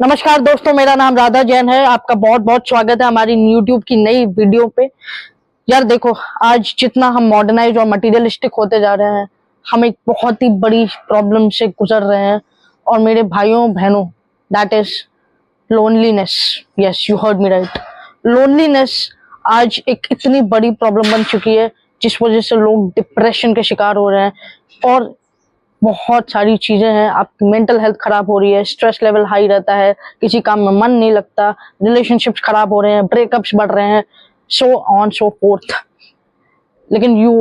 नमस्कार दोस्तों, मेरा नाम राधा जैन है। आपका बहुत बहुत स्वागत है हमारी यूट्यूब की नई वीडियो पे। यार देखो, आज जितना हम मॉडर्नाइज और मटेरियलिस्टिक होते जा रहे हैं, हम एक बहुत ही बड़ी प्रॉब्लम से गुजर रहे हैं। और मेरे भाइयों बहनों, that is loneliness. Yes, you heard me right. Loneliness आज एक इतनी बड़ी प्रॉब्लम बन चुकी है जिस वजह से लोग डिप्रेशन के शिकार हो रहे हैं और बहुत सारी चीजें हैं। आपकी मेंटल हेल्थ खराब हो रही है, स्ट्रेस लेवल हाई रहता है, किसी काम में मन नहीं लगता, रिलेशनशिप्स खराब हो रहे हैं, ब्रेकअप्स बढ़ रहे हैं, सो ऑन सो फोर्थ। लेकिन यू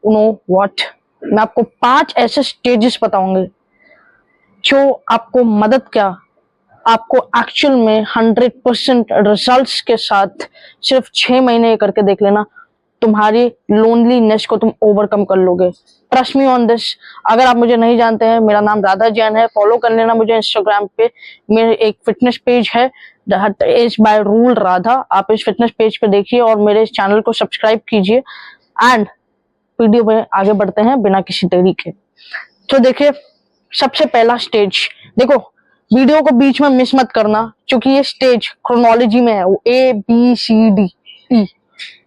नो व्हाट, मैं आपको 5 ऐसे स्टेजेस बताऊंगे जो आपको मदद क्या आपको एक्चुअल में 100% रिजल्ट्स के साथ सिर्फ 6 महीने करके देख लेना, तुम्हारी लोनलीनेस को तुम ओवरकम कर लोगे। Trust me on this. अगर आप मुझे नहीं जानते हैं, मेरा नाम राधा जैन है। फॉलो कर लेना मुझे इंस्टाग्राम पे। मेरे एक फिटनेस पेज है, that is by rule Radha. आप इस फिटनेस पेज पे देखिए और मेरे इस चैनल को सब्सक्राइब कीजिए। एंड वीडियो में आगे बढ़ते हैं बिना किसी देरी के। तो देखिए, सबसे पहला स्टेज, देखो वीडियो को बीच में मिस मत करना क्योंकि ये स्टेज क्रोनोलॉजी में है, वो ABCDE।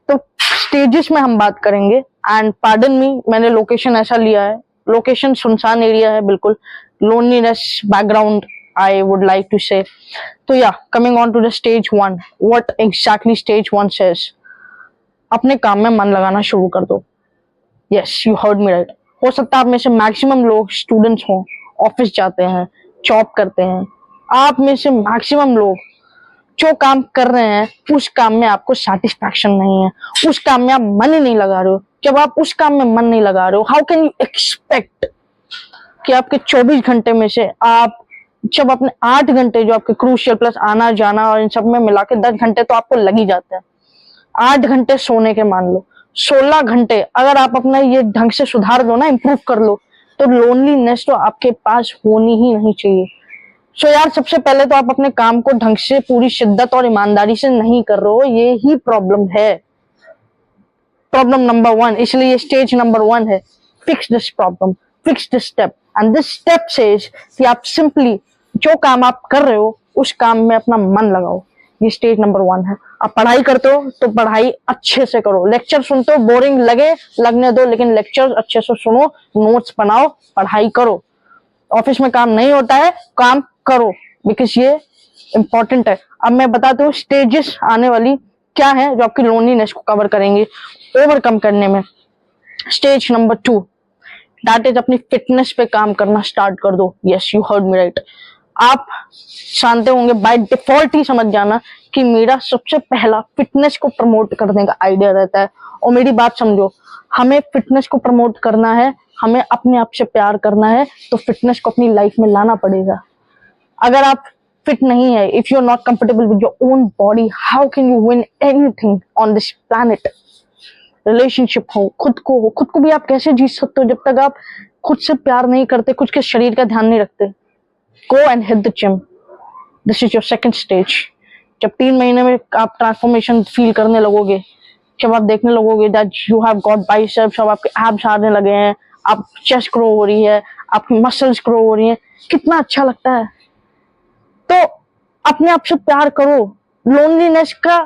तो स्टेजेस में हम बात करेंगे। एंड पार्डन मी, मैंने लोकेशन ऐसा लिया है, लोकेशन सुनसान एरिया है बिल्कुल, loneliness background I would like to say. तो yeah coming on to the stage 1, what exactly stage 1 says, अपने काम में मन लगाना शुरू कर दो। Yes, you heard me right. हो सकता है आप में से मैक्सिमम लोग स्टूडेंट्स हों, ऑफिस जाते हैं, जॉब करते हैं। आप में से मैक्सिमम लोग जो काम कर रहे हैं उस काम में आपको सेटिस्फैक्शन नहीं है, उस काम में आप मन ही नहीं लगा रहे हो। जब आप उस काम में मन नहीं लगा रहे हो, हाउ कैन यू एक्सपेक्ट कि आपके 24 घंटे में से आप जब अपने 8 घंटे जो आपके क्रूशियल प्लस आना जाना और इन सब में मिला के 10 घंटे तो आपको लग ही जाते हैं। 8 घंटे सोने के मान लो, 16 घंटे अगर आप अपना ये ढंग से सुधार लो ना, इंप्रूव कर लो, तो लोनलीनेस तो आपके पास होनी ही नहीं चाहिए। सो यार, सबसे पहले तो आप अपने काम को ढंग से पूरी शिद्दत और ईमानदारी से नहीं कर रहे हो, ये ही प्रॉब्लम है। प्रॉब्लम नंबर 1, इसलिए स्टेज नंबर 1 है fix this problem, fix this step. And this step says कि आप सिंपली जो काम आप कर रहे हो उस काम में अपना मन लगाओ। ये स्टेज नंबर 1 है। आप पढ़ाई करते हो तो पढ़ाई अच्छे से करो। लेक्चर सुनते हो, बोरिंग लगे लगने दो, लेकिन लेक्चर अच्छे से सुनो, नोट्स बनाओ, पढ़ाई करो। ऑफिस में काम नहीं होता है, काम करो, बिकॉज ये इंपॉर्टेंट है। अब मैं बताती हूँ स्टेजेस आने वाली क्या है जो आपकी लोनलीनेस को कवर करेंगे ओवरकम करने में। स्टेज नंबर 2, दैट इज अपनी फिटनेस पे काम करना स्टार्ट कर दो। Yes, you heard me right. आप जानते होंगे, बाय डिफॉल्ट ही समझ जाना कि मेरा सबसे पहला फिटनेस को प्रमोट करने का आइडिया रहता है। और मेरी बात समझो, हमें फिटनेस को प्रमोट करना है, हमें अपने आप से प्यार करना है, तो फिटनेस को अपनी लाइफ में लाना पड़ेगा। अगर आप फिट नहीं है, if you are not comfortable with your own body, how can you win anything on this planet. Relationship हो, खुद को हो, खुद को भी आप कैसे जीत सकते हो जब तक आप खुद से प्यार नहीं करते, खुद के शरीर का ध्यान नहीं रखते। Go and hit the gym, this is your second stage. जब 3 महीने में आप ट्रांसफॉर्मेशन फील करने लगोगे, जब आप देखने लगोगे that you have got biceps, अब आपके एब्स आने लगे हैं, आप चेस्ट ग्रो हो रही है, आपकी मसल्स ग्रो हो रही हैं, कितना अच्छा लगता है। तो अपने आप से प्यार करो। लोनलीनेस का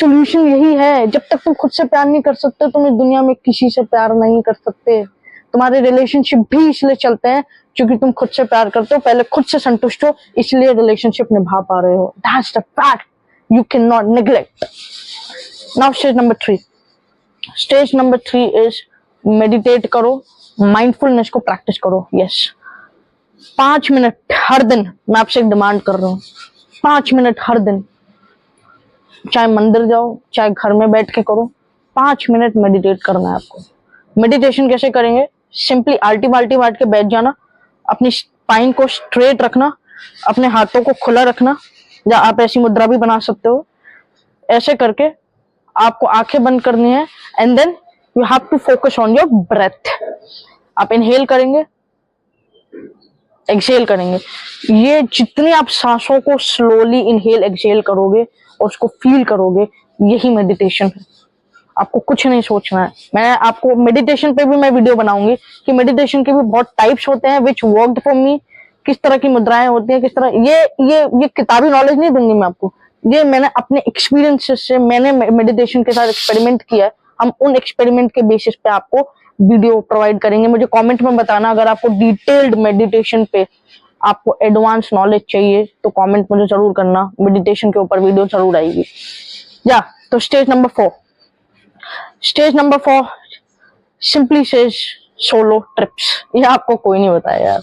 सॉल्यूशन यही है। जब तक तुम खुद से प्यार नहीं कर सकते, तुम इस दुनिया में किसी से प्यार नहीं कर सकते। तुम्हारे रिलेशनशिप भी इसलिए चलते हैं क्योंकि तुम खुद से प्यार करते हो, पहले खुद से संतुष्ट हो, इसलिए रिलेशनशिप निभा पा रहे हो। That's the fact, you can not neglect. Now stage number 3। Stage number 3 is meditate करो, माइंडफुलनेस को प्रैक्टिस करो। यस, 5 मिनट हर दिन, मैं आपसे एक डिमांड कर रहा हूँ, 5 मिनट हर दिन, चाहे मंदिर जाओ चाहे घर में बैठ के करो, 5 मिनट मेडिटेट करना है आपको। मेडिटेशन कैसे करेंगे? सिंपली आल्टी बाल्टी बांट के बैठ जाना, अपनी स्पाइन को स्ट्रेट रखना, अपने हाथों को खुला रखना, या आप ऐसी मुद्रा भी बना सकते हो। ऐसे करके आपको आंखें बंद करनी है and then you have to focus on your breath. आप इनहेल करेंगे, एक्सहेल करेंगे। ये जितनी आप सांसों को स्लोली इनहेल एक्सहेल करोगे और उसको फील करोगे, यही मेडिटेशन है। आपको कुछ नहीं सोचना है। मैं आपको मेडिटेशन पे भी मैं वीडियो बनाऊंगी कि मेडिटेशन के भी बहुत टाइप्स होते हैं, विच वर्कड फॉर मी, किस तरह की मुद्राएं होती हैं, किस तरह ये किताबी नॉलेज नहीं दूंगी मैं आपको, ये मैंने अपने एक्सपीरियंसेस से, मैंने मेडिटेशन के साथ एक्सपेरिमेंट किया है। हम उन एक्सपेरिमेंट के बेसिस पे आपको वीडियो प्रोवाइड करेंगे। मुझे कमेंट में बताना अगर आपको डिटेल्ड मेडिटेशन पे आपको एडवांस नॉलेज चाहिए तो कमेंट मुझे जरूर करना, मेडिटेशन के ऊपर वीडियो जरूर आएगी। या तो stage number 4 simply says solo trips. ये आपको कोई नहीं बताएगा यार,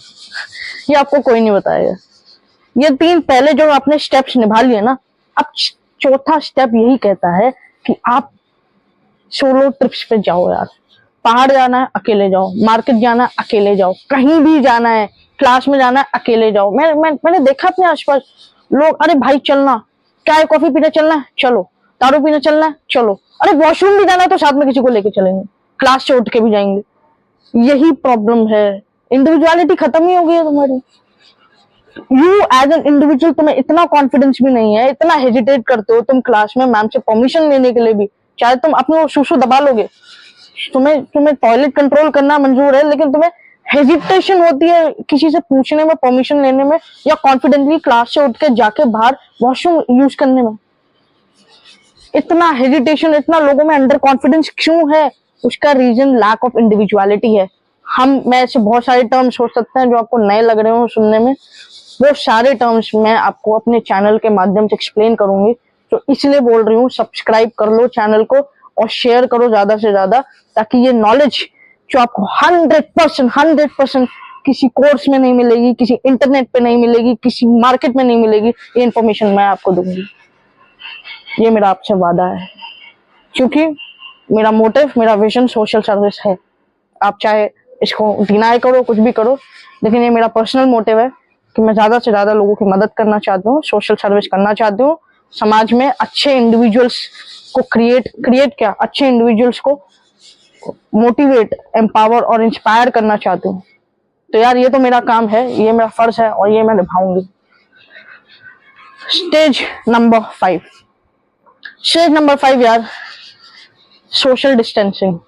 ये आपको कोई नहीं बताएगा। ये 3 पहले जो आपने स्टेप्स निभा लिए ना, अब चौथा स्टेप यही कहता है कि आप सोलो ट्रिप्स पे जाओ यार। पहाड़ जाना है अकेले जाओ, मार्केट जाना है अकेले जाओ, कहीं भी जाना है, क्लास में जाना है अकेले जाओ। मैंने देखा अपने आसपास लोग, अरे भाई चलना, चाय कॉफी पीने चलना है चलो, दारू पीने चलना है चलो, अरे वॉशरूम भी जाना है तो साथ में किसी को लेके चलेंगे, क्लास से उठ के भी जाएंगे। यही प्रॉब्लम है, इंडिविजुअलिटी खत्म ही हो गई है तुम्हारी। यू एज एन इंडिविजुअल तुम्हें इतना कॉन्फिडेंस भी नहीं है, इतना हेजिटेट करते हो तुम क्लास में मैम से परमिशन लेने के लिए भी, चाहे तुम अपने वो सुसु दबा लोगे, तुम्हें टॉयलेट कंट्रोल करना मंजूर है, लेकिन तुम्हें हेजिटेशन होती है किसी से पूछने में, परमिशन लेने में, या कॉन्फिडेंटली क्लास से उठ के जाके बाहर वॉशरूम यूज करने में। इतना हेजिटेशन, इतना लोगों में अंडर कॉन्फिडेंस क्यों है? उसका रीजन लैक ऑफ इंडिविजुअलिटी है। मैं ऐसे बहुत सारे टर्म्स हो सकते हैं जो आपको नए लग रहे हो सुनने में, वो सारे टर्म्स मैं आपको अपने चैनल के माध्यम से एक्सप्लेन करूंगी। तो इसलिए बोल रही हूँ सब्सक्राइब कर लो चैनल को और शेयर करो ज्यादा से ज्यादा, ताकि ये नॉलेज जो आपको 100% किसी कोर्स में नहीं मिलेगी, किसी इंटरनेट पे नहीं मिलेगी, किसी मार्केट में नहीं मिलेगी, ये इन्फॉर्मेशन मैं आपको दूंगी। ये मेरा आपसे वादा है, क्योंकि मेरा मोटिव, मेरा विजन सोशल सर्विस है। आप चाहे इसको डिनाई करो, कुछ भी करो, लेकिन ये मेरा पर्सनल मोटिव है कि मैं ज्यादा से ज्यादा लोगों की मदद करना चाहती हूँ, सोशल सर्विस करना चाहती हूँ, समाज में अच्छे इंडिविजुअल्स को अच्छे इंडिविजुअल्स को मोटिवेट, एम्पावर और इंस्पायर करना चाहती हूँ। तो यार ये तो मेरा काम है, ये मेरा फर्ज है और ये मैं निभाऊंगी। स्टेज नंबर 5 यार, सोशल डिस्टेंसिंग।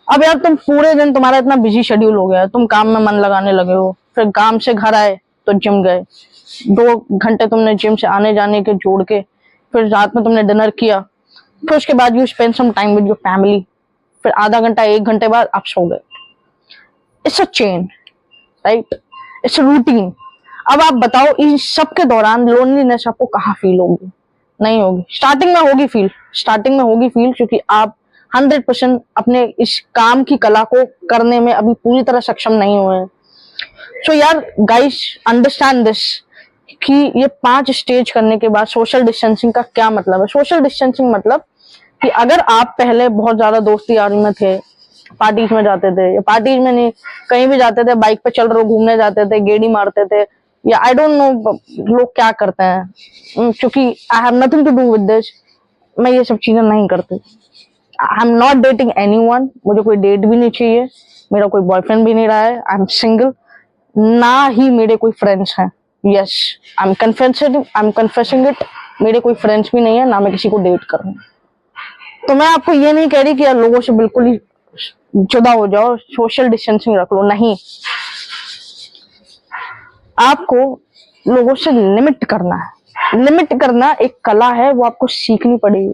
अब यार तुम पूरे दिन, तुम्हारा इतना बिजी शेड्यूल हो गया है, तुम काम में मन लगाने लगे हो, फिर काम से घर आए तो जिम गए, 2 घंटे तुमने जिम से आने जाने के जोड़ के, फिर रात में तुमने डिनर किया, फिर उसके बाद you spend some time with your family, फिर आधा घंटा 1 घंटे बाद आप सो गए। It's a chain, right? It's a routine. अब आप बताओ इस सब के दौरान लोनलीनेस आपको कहाँ फील होगी? नहीं होगी। स्टार्टिंग में होगी फील, क्योंकि आप 100% अपने इस काम की कला को करने में अभी पूरी तरह सक्षम नहीं हुए हैं। सो यार गाइस, अंडरस्टैंड दिस कि ये 5 स्टेज करने के बाद सोशल डिस्टेंसिंग का क्या मतलब है। सोशल डिस्टेंसिंग मतलब कि अगर आप पहले बहुत ज्यादा दोस्ती यारी में थे, पार्टीज में जाते थे, या पार्टीज में नहीं, कहीं भी जाते थे, बाइक पे चल रहे घूमने जाते थे, गेड़ी मारते थे, या आई डोंट नो लोग क्या करते हैं, क्योंकि I have nothing to do with this. मैं ये सब चीजें नहीं करती। I am not dating anyone, मुझे कोई डेट भी नहीं चाहिए, मेरा कोई बॉयफ्रेंड भी नहीं रहा है, आई एम सिंगल, ना ही मेरे कोई फ्रेंड्स हैं। Yes, I am confessing it, मेरे कोई फ्रेंड्स भी नहीं है, ना मैं किसी को डेट कर रहा हूँ। तो मैं आपको ये नहीं कह रही कि यार लोगों से बिल्कुल ही जुदा हो जाओ, सोशल डिस्टेंसिंग रख लो, नहीं। आपको लोगों से लिमिट करना है। लिमिट करना एक कला है, वो आपको सीखनी पड़ेगी।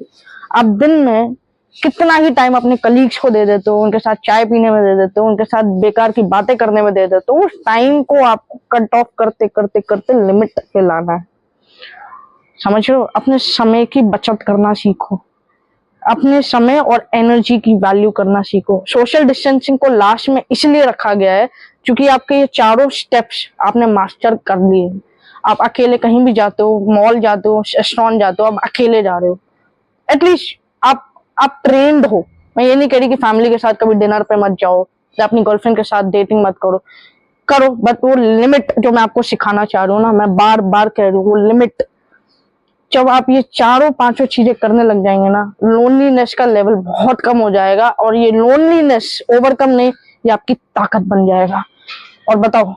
आप दिन में कितना ही टाइम अपने कलीग्स को दे देते हो, उनके साथ चाय पीने में दे देते हो, उनके साथ बेकार की बातें करने में दे देते हो, उस टाइम को आपको कट ऑफ करते करते करते लिमिट पे लाना है। समझ रहे हो? अपने समय की बचत करना सीखो, अपने समय और एनर्जी की वैल्यू करना सीखो। सोशल डिस्टेंसिंग को लास्ट में इसलिए रखा गया है क्योंकि आपके ये चारों स्टेप्स आपने मास्टर कर लिए। आप अकेले कहीं भी जाते हो, मॉल जाते हो, रेस्टोरेंट जाते हो, आप अकेले जा रहे हो, एटलीस्ट आप ट्रेंड हो। मैं ये नहीं कह रही कि फैमिली के साथ कभी डिनर पे मत जाओ या अपनी गर्लफ्रेंड के साथ डेटिंग मत करो, बट वो लिमिट जो मैं आपको सिखाना चाह रही हूँ ना, मैं बार बार कह रही हूँ, वो लिमिट। जब आप ये चारों 5 चीजें करने लग जाएंगे ना, लोनलीनेस का लेवल बहुत कम हो जाएगा, और ये लोनलीनेस ओवरकम नहीं, ये आपकी ताकत बन जाएगा। और बताओ,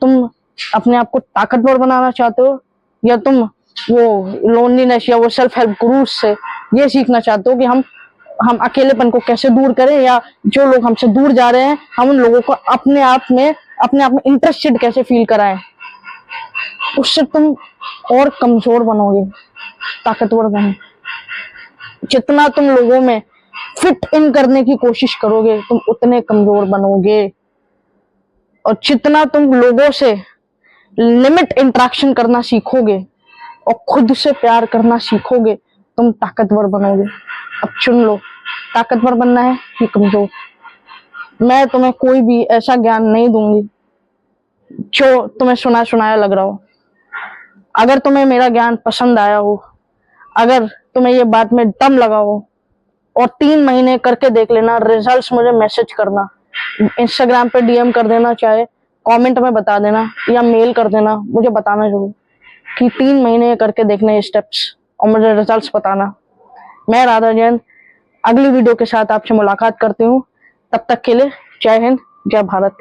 तुम अपने आप को ताकतवर बनाना चाहते हो, या तुम वो लोनलीनेस या वो सेल्फ हेल्प गुरुज से ये सीखना चाहते हो कि हम अकेलेपन को कैसे दूर करें, या जो लोग हमसे दूर जा रहे हैं हम उन लोगों को अपने आप में अपने आप में इंटरेस्टेड कैसे फील कराएं, उससे तुम और कमजोर बनोगे, ताकतवर बनो। जितना तुम लोगों में फिट इन करने की कोशिश करोगे, तुम उतने कमजोर बनोगे। और जितना तुम लोगों से लिमिट इंटरेक्शन करना सीखोगे और खुद से प्यार करना सीखोगे, तुम ताकतवर बनोगे। अब चुन लो, ताकतवर बनना है कि कमजोर। मैं तुम्हें कोई भी ऐसा ज्ञान नहीं दूंगी जो तुम्हें सुना सुनाया लग रहा हो। अगर तुम्हें मेरा ज्ञान पसंद आया हो, अगर तुम्हें ये बात में दम लगा हो, और 3 महीने करके देख लेना, रिजल्ट्स मुझे मैसेज करना, इंस्टाग्राम पे डीएम कर देना, चाहे कमेंट में बता देना या मेल कर देना, मुझे बताना जरूर कि 3 महीने करके देखने ये स्टेप्स और मुझे रिजल्ट्स बताना। मैं राधा जैन अगली वीडियो के साथ आपसे मुलाकात करती हूँ। तब तक के लिए जय हिंद, जय भारत।